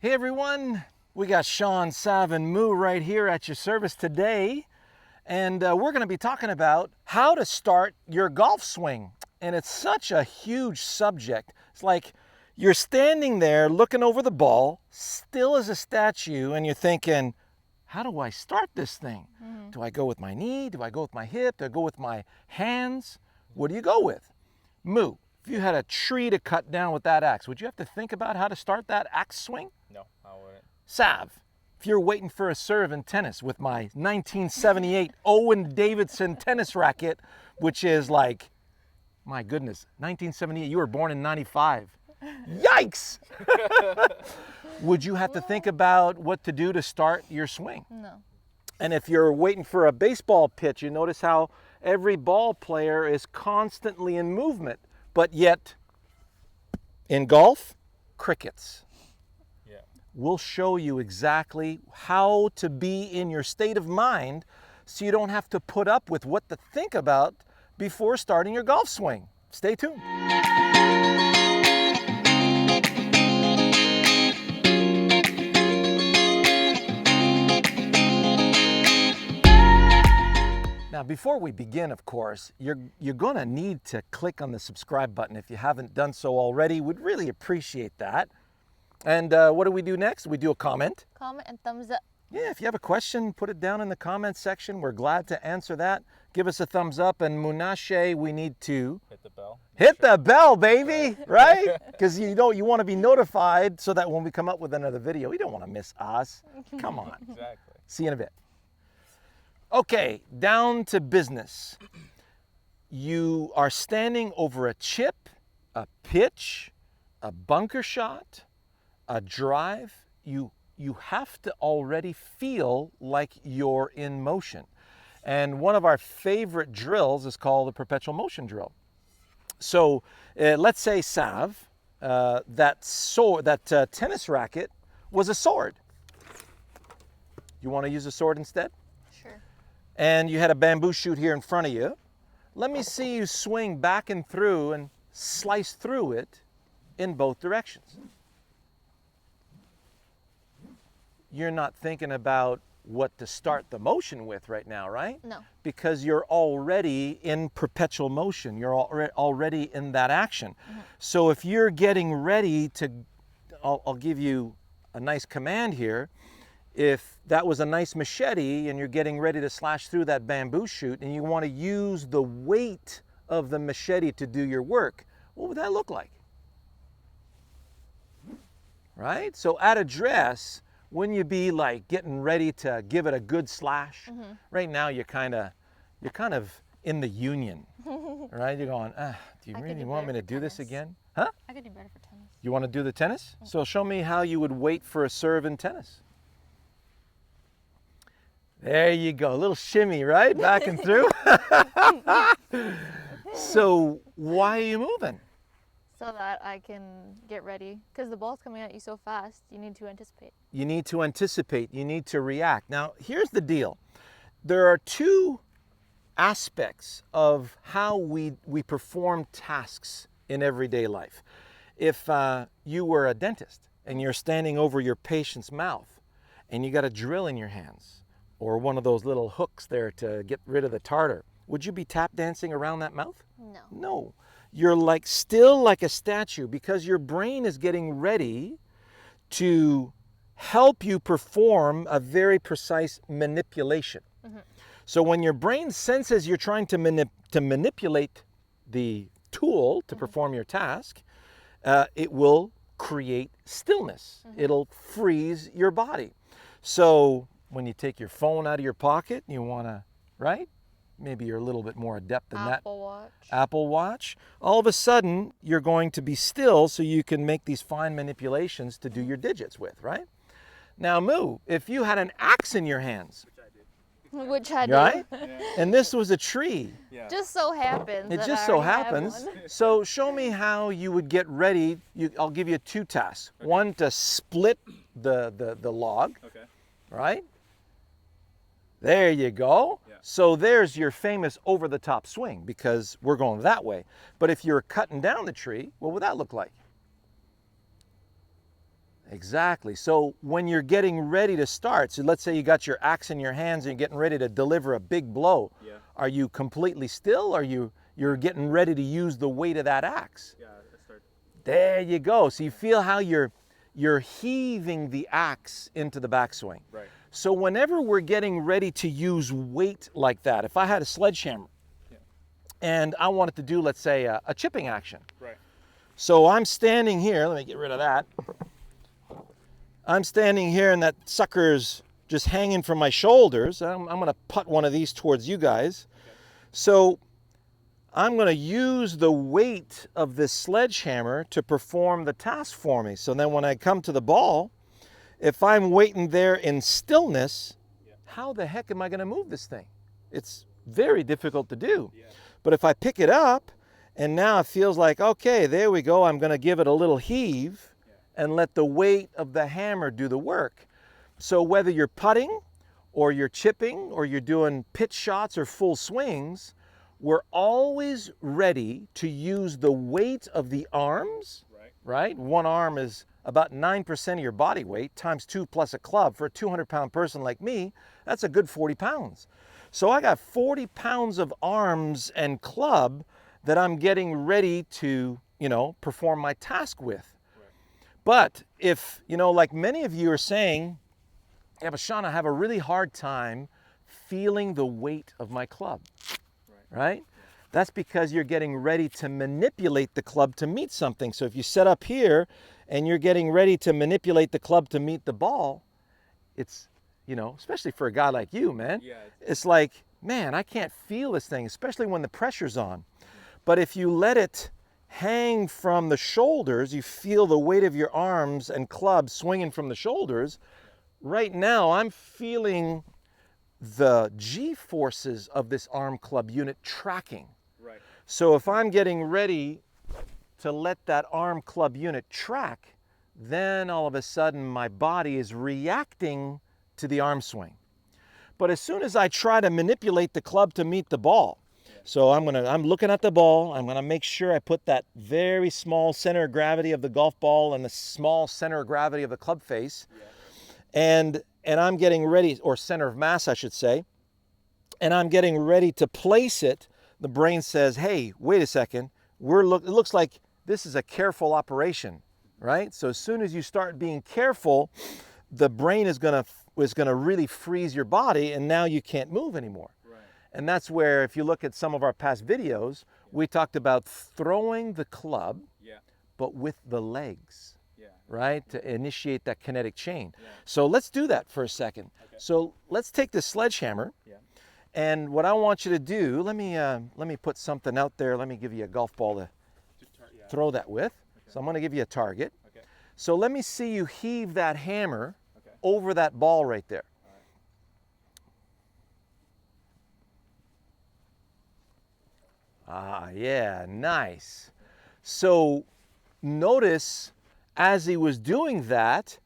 Hey everyone, we got Shawn, Sav, and Mu right here at your service today. And we're going to be talking about how to start your golf swing. And it's such a huge subject. It's like you're standing there looking over the ball, still as a statue, and you're thinking, how do I start this thing? Do I go with my knee? Do I go with my hip? Do I go with my hands? What do you go with? Mu, if you had a tree to cut down with that axe, would you have to think about how to start that axe swing? No, I wouldn't. Sav, if you're waiting for a serve in tennis with my 1978 Owen Davidson tennis racket, which is like, my goodness, 1978, you were born in 95. Yikes! Would you have to think about what to do to start your swing? No. And if you're waiting for a baseball pitch, you notice how every ball player is constantly in movement, but yet in golf, crickets. Yeah. We'll show you exactly how to be in your state of mind so you don't have to put up with what to think about before starting your golf swing. Stay tuned. Now, before we begin, of course, you're going to need to click on the subscribe button if you haven't done so already. We'd really appreciate that. And what do we do next? We do a comment. Comment and thumbs up. Yeah, if you have a question, put it down in the comment section. We're glad to answer that. Give us a thumbs up. And Munashe, we need to Hit the bell. hit the bell, baby, right? Because you want to be notified so that when we come up with another video, you don't want to miss us. Come on. Exactly. See you in a bit. Okay, down to business. You are standing over a chip, a pitch, a bunker shot, a drive. You have to already feel like you're in motion. And one of our favorite drills is called the Perpetual Motion Drill. So let's say, Sav, that tennis racket was a sword. You want to use a sword instead? Sure. And you had a bamboo shoot here in front of you. Let me see you swing back and through and slice through it in both directions. You're not thinking about what to start the motion with right now, right? No. Because you're already in perpetual motion. You're already in that action. So if you're getting ready to, I'll give you a nice command here. If that was a nice machete and you're getting ready to slash through that bamboo shoot and you want to use the weight of the machete to do your work, what would that look like? Right? So at address, wouldn't you be like getting ready to give it a good slash? Right now you're kind of in the union, right? You're going, do you really want me to do this again? Huh? I could do better for tennis. You want to do the tennis? So show me how you would wait for a serve in tennis. There you go, a little shimmy, right? Back and through. So why are you moving? So that I can get ready. Because the ball's coming at you so fast, you need to anticipate. You need to anticipate, you need to react. Now, here's the deal. There are two aspects of how we perform tasks in everyday life. If you were a dentist and you're standing over your patient's mouth and you got a drill in your hands, or one of those little hooks there to get rid of the tartar, would you be tap dancing around that mouth? No. No. You're still like a statue because your brain is getting ready to help you perform a very precise manipulation. So when your brain senses you're trying to manipulate the tool to perform your task, it will create stillness. It'll freeze your body. So when you take your phone out of your pocket, you want to, right? Maybe you're a little bit more adept than that. Apple Watch. Apple Watch. All of a sudden, you're going to be still so you can make these fine manipulations to do your digits with, right? Now, Mu, if you had an axe in your hands, Which I do. right? And this was a tree. Yeah. Just so happens. It that just I so already have happens. one. So show me how you would get ready. I'll give you two tasks. One to split the log, Okay. right? There you go. Yeah. So there's your famous over-the-top swing because we're going that way. But if you're cutting down the tree, what would that look like? Exactly. So when you're getting ready to start, so let's say you got your axe in your hands and you're getting ready to deliver a big blow. Yeah. Are you completely still, or you're getting ready to use the weight of that axe? Yeah, I start. There you go. So you feel how you're heaving the axe into the backswing. Right. So whenever we're getting ready to use weight like that, if I had a sledgehammer and I wanted to do, let's say, a chipping action. Right. So I'm standing here, let me get rid of that. I'm standing here and that sucker's just hanging from my shoulders. I'm gonna put one of these towards you guys. Okay. So I'm gonna use the weight of this sledgehammer to perform the task for me. So then when I come to the ball, if I'm waiting there in stillness, how the heck am I gonna move this thing? It's very difficult to do. Yeah. But if I pick it up, and now it feels like, okay, there we go, I'm gonna give it a little heave and let the weight of the hammer do the work. So whether you're putting or you're chipping or you're doing pitch shots or full swings, we're always ready to use the weight of the arms, right? One arm is about 9% of your body weight times 2 plus a club. For a 200-pound person like me, that's a good 40 pounds. So I got 40 pounds of arms and club that I'm getting ready to, perform my task with. But if, like many of you are saying, yeah, but Shawn, I have a really hard time feeling the weight of my club, right? That's because you're getting ready to manipulate the club to meet something. So if you set up here and you're getting ready to manipulate the club to meet the ball, it's, especially for a guy like you, man, it's like, man, I can't feel this thing, especially when the pressure's on. But if you let it hang from the shoulders, you feel the weight of your arms and club swinging from the shoulders. Right now, I'm feeling the G-forces of this arm club unit tracking. Right. So if I'm getting ready to let that arm club unit track, then all of a sudden my body is reacting to the arm swing. But as soon as I try to manipulate the club to meet the ball, so I'm looking at the ball, I'm gonna make sure I put that very small center of gravity of the golf ball and the small center of gravity of the club face. And I'm getting ready, or center of mass, I should say, and I'm getting ready to place it. The brain says, hey, wait a second, it looks like this is a careful operation, right? So as soon as you start being careful, the brain is gonna really freeze your body, and now you can't move anymore. And that's where, if you look at some of our past videos, we talked about throwing the club, but with the legs, right? To initiate that kinetic chain. So let's do that for a second. Okay. So let's take this sledgehammer, and what I want you to do, let me put something out there. Let me give you a golf ball to throw that with. Okay. So I'm gonna give you a target. Okay. So let me see you heave that hammer over that ball right there. Ah, yeah, nice. So notice as he was doing that,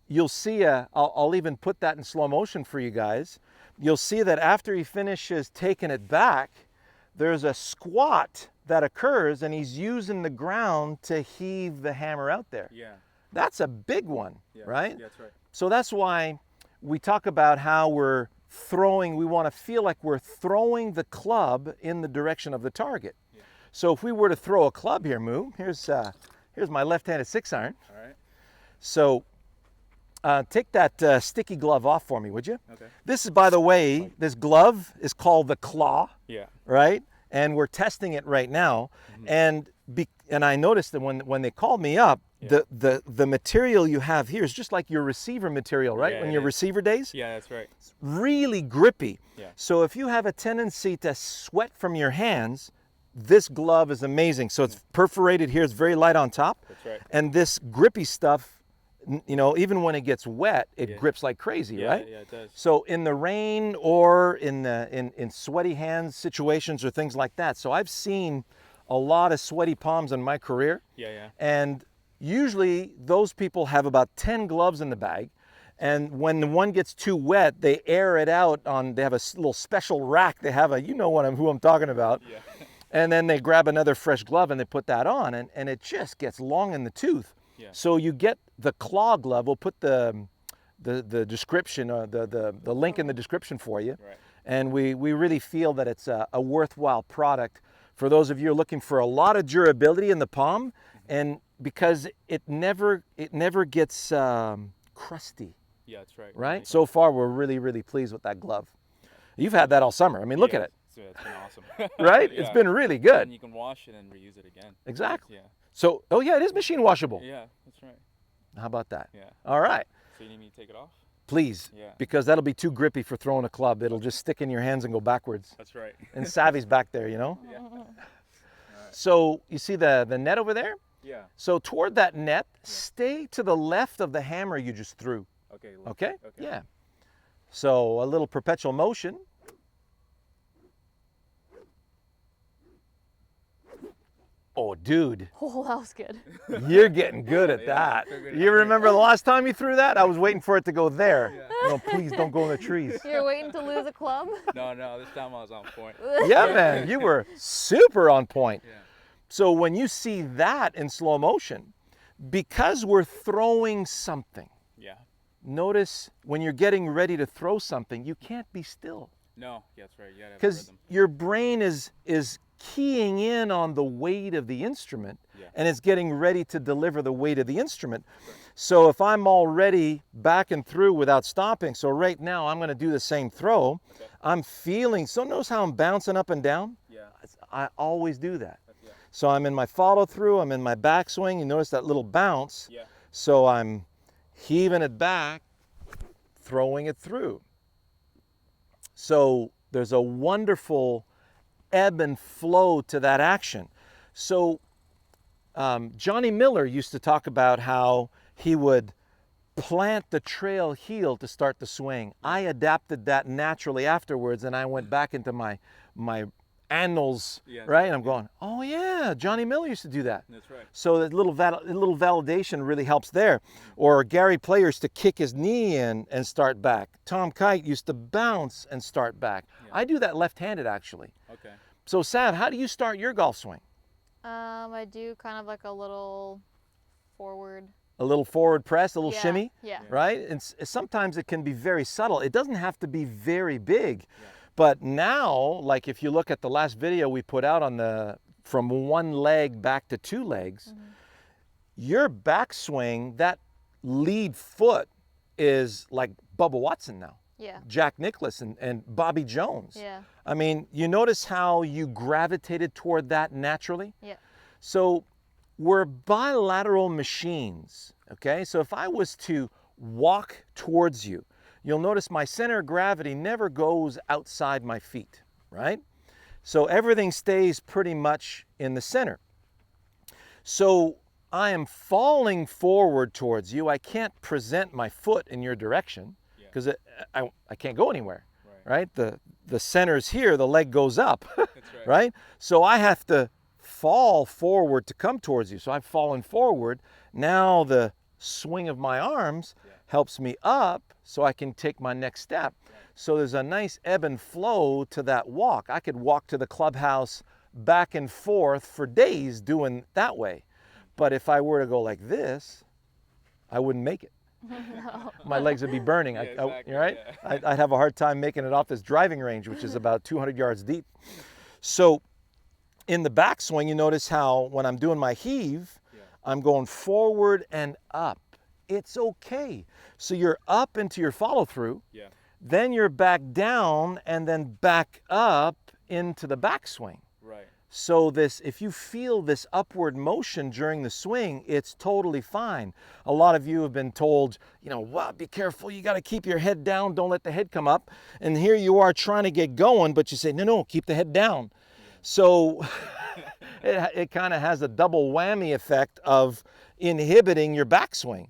you'll see I'll even put that in slow motion for you guys. You'll see that after he finishes taking it back, there's a squat that occurs, and he's using the ground to heave the hammer out there. Yeah. That's a big one, right? Yeah, that's right. So that's why we talk about how we're throwing, we want to feel like we're throwing the club in the direction of the target. Yeah. So if we were to throw a club here, Mu, here's my left-handed 6-iron. All right. So take that sticky glove off for me, would you? Okay. This is, by the way, this glove is called the claw. Yeah. Right? And we're testing it right now. Mm-hmm. And I noticed that when they called me up, the material you have here is just like your receiver material, right? When your receiver days? Yeah, that's right. It's really grippy. Yeah. So if you have a tendency to sweat from your hands, this glove is amazing. So it's perforated here, it's very light on top. That's right. And this grippy stuff, even when it gets wet, it grips like crazy, right? Yeah, it does. So in the rain or in sweaty hands situations or things like that. So I've seen a lot of sweaty palms in my career. Yeah. And usually those people have about 10 gloves in the bag. And when the one gets too wet, they air it out they have a little special rack. They have who I'm talking about. Yeah. And then they grab another fresh glove and they put that on, and it just gets long in the tooth. Yeah. So you get the claw glove. We'll put the description, the link in the description for you. Right. And we really feel that it's a worthwhile product for those of you who are looking for a lot of durability in the palm, and because it never gets crusty, Yeah, that's right. right? So far, we're really pleased with that glove. You've had that all summer. I mean, look at it, So it's been awesome. right? Yeah. It's been really good. And you can wash it and reuse it again. Exactly. Yeah. So, oh yeah, it is machine washable. Yeah, that's right. How about that? Yeah. All right. So you need me to take it off? Please, Yeah. because that'll be too grippy for throwing a club. It'll just stick in your hands and go backwards. That's right. And Savvy's back there, you know? Yeah. So you see the net over there? Yeah. So toward that net, stay to the left of the hammer you just threw. Okay. Okay? Okay. Yeah. So a little perpetual motion. Oh, dude, Oh, that was good. you're getting good at Yeah, that. figured it You out. remember the last time you threw that? I was waiting for it to go there. No, please don't go in the trees. You're waiting to lose a club? No, this time I was on point. Yeah, man, you were super on point. Yeah. So when you see that in slow motion, because we're throwing something, Yeah. notice when you're getting ready to throw something, you can't be still. No, yeah, that's right. You gotta have a Because rhythm. your brain is keying in on the weight of the instrument, Yeah. and it's getting ready to deliver the weight of the instrument. So if I'm already back and through without stopping, so right now I'm going to do the same throw, Okay. I'm feeling, so notice how I'm bouncing up and down? Yeah. I always do that. Yeah. So I'm in my follow through, I'm in my backswing, you notice that little bounce. Yeah. So I'm heaving it back, throwing it through. So there's a wonderful ebb and flow to that action. So Johnny Miller used to talk about how he would plant the trail heel to start the swing. I adapted that naturally afterwards, and I went back into my annals, Yeah, right? And I'm going, oh yeah, Johnny Miller used to do that. That's right. So that little validation really helps there. Or Gary Player used to kick his knee in and start back. Tom Kite used to bounce and start back. Yeah. I do that left-handed actually. Okay. So Sav, how do you start your golf swing? I do kind of like a little forward. A little forward press, a little Yeah, shimmy, Yeah. right? And sometimes it can be very subtle. It doesn't have to be very big. Yeah. But now, like if you look at the last video we put out on from one leg back to two legs, your backswing, that lead foot is like Bubba Watson now, Yeah. Jack Nicklaus and Bobby Jones. Yeah. I mean, you notice how you gravitated toward that naturally? Yeah. So we're bilateral machines, okay? So if I was to walk towards you, you'll notice my center of gravity never goes outside my feet, right? So everything stays pretty much in the center. So I am falling forward towards you. I can't present my foot in your direction because I can't go anywhere, right? The center's here, the leg goes up, That's right. right? So I have to fall forward to come towards you. So I've fallen forward. Now the swing of my arms helps me up so I can take my next step. So there's a nice ebb and flow to that walk. I could walk to the clubhouse back and forth for days doing that way. But if I were to go like this, I wouldn't make it. No. My legs would be burning. Yeah, exactly, right? yeah. I'd have a hard time making it off this driving range, which is about 200 yards deep. So in the backswing, you notice how when I'm doing my heave, I'm going forward and up. It's okay. So you're up into your follow through, Yeah. then you're back down and then back up into the backswing. Right. So if you feel this upward motion during the swing, it's totally fine. A lot of you have been told, wow, be careful, you got to keep your head down, don't let the head come up. And here you are trying to get going, but you say, no, keep the head down. So it kind of has a double whammy effect of inhibiting your backswing.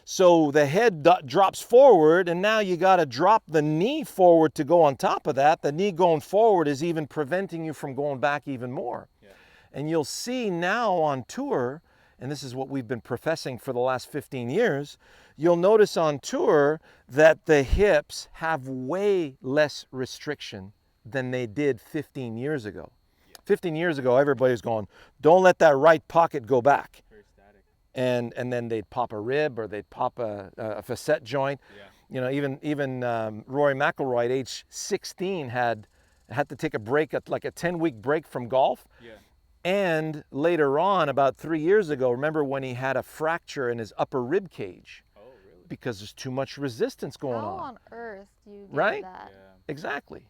So the head drops forward, and now you got to drop the knee forward to go on top of that. The knee going forward is even preventing you from going back even more. Yeah. And you'll see now on tour, and this is what we've been professing for the last 15 years, you'll notice on tour that the hips have way less restriction than they did 15 years ago. 15 years ago, everybody's going, don't let that right pocket go back. Very static. and then they'd pop a rib or they'd pop a facet joint. Yeah. You know, even Rory McIlroy at age 16 had to take a break, like a 10-week break from golf. Yeah. And later on, about 3 years ago, remember when he had a fracture in his upper rib cage Oh, really? because there's too much resistance going How on. on earth do you get Right? that? Yeah. Exactly.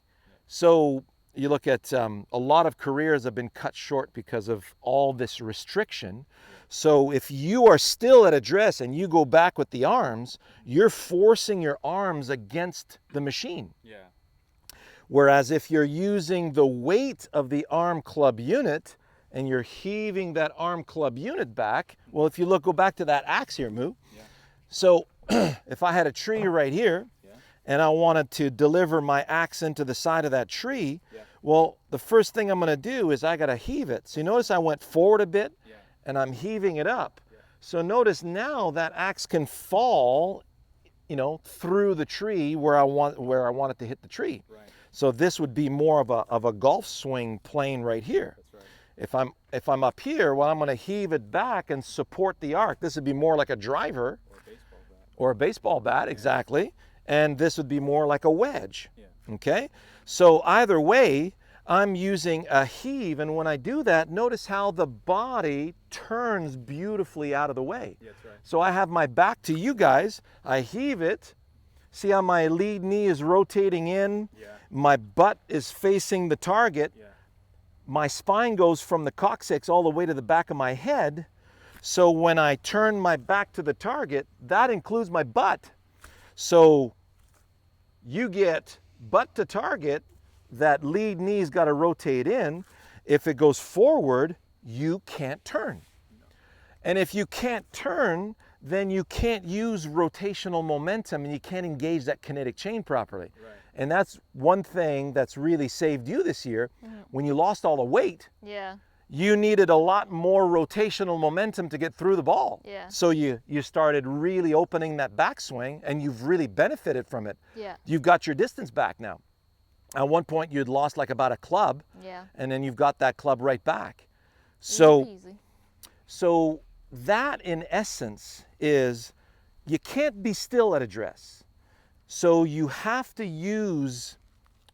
So you look at a lot of careers have been cut short because of all this restriction. So if you are still at address and you go back with the arms, you're forcing your arms against the machine. Yeah. Whereas if you're using the weight of the arm club unit and you're heaving that arm club unit back, well, if you go back to that axe here, Mu. Yeah. So if I had a tree right here, Yeah. and I wanted to deliver my axe into the side of that tree, Yeah. well, the first thing I'm going to do is I got to heave it. So you notice I went forward a bit, Yeah. and I'm heaving it up. Yeah. So notice now that axe can fall, you know, through the tree where I want it to hit the tree. Right. So this would be more of a golf swing plane right here. That's right. If I'm up here, well, I'm going to heave it back and support the arc. This would be more like a driver Or a baseball bat. or a baseball bat, exactly. And this would be more like a wedge. Yeah. Okay? So either way, I'm using a heave, and when I do that, notice how the body turns beautifully out of the way. Yeah, that's right. So I have my back to you guys, I heave it, see how my lead knee is rotating in, Yeah. my butt is facing the target, Yeah. my spine goes from the coccyx all the way to the back of my head. So when I turn my back to the target, that includes my butt. So you get butt to target, that lead knee's got to rotate in. If it goes forward, you can't turn. And if you can't turn, then you can't use rotational momentum and you can't engage that kinetic chain properly. Right. And that's one thing that's really saved you this year. When you lost all the weight, Yeah. you needed a lot more rotational momentum to get through the ball. Yeah. So you started really opening that backswing, and you've really benefited from it. Yeah. You've got your distance back now. At one point you'd lost like about a club, Yeah. and then you've got that club right back. So Easy. so that in essence is you can't be still at address. So you have to use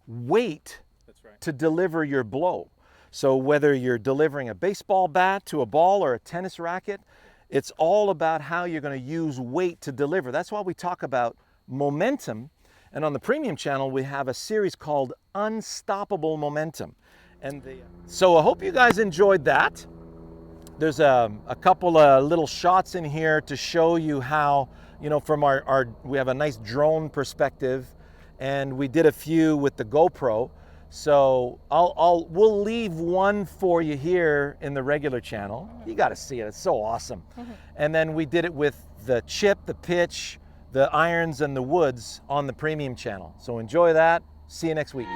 weight That's right. to deliver your blow. So whether you're delivering a baseball bat to a ball or a tennis racket, it's all about how you're going to use weight to deliver. That's why we talk about momentum. And on the premium channel, we have a series called Unstoppable Momentum. So I hope you guys enjoyed that. There's a couple of little shots in here to show you how, you know, from we have a nice drone perspective, and we did a few with the GoPro. So we'll leave one for you here in the regular channel. You got to see it. It's so awesome. And then we did it with the chip, the pitch, the irons, and the woods on the premium channel. So enjoy that. See you next week.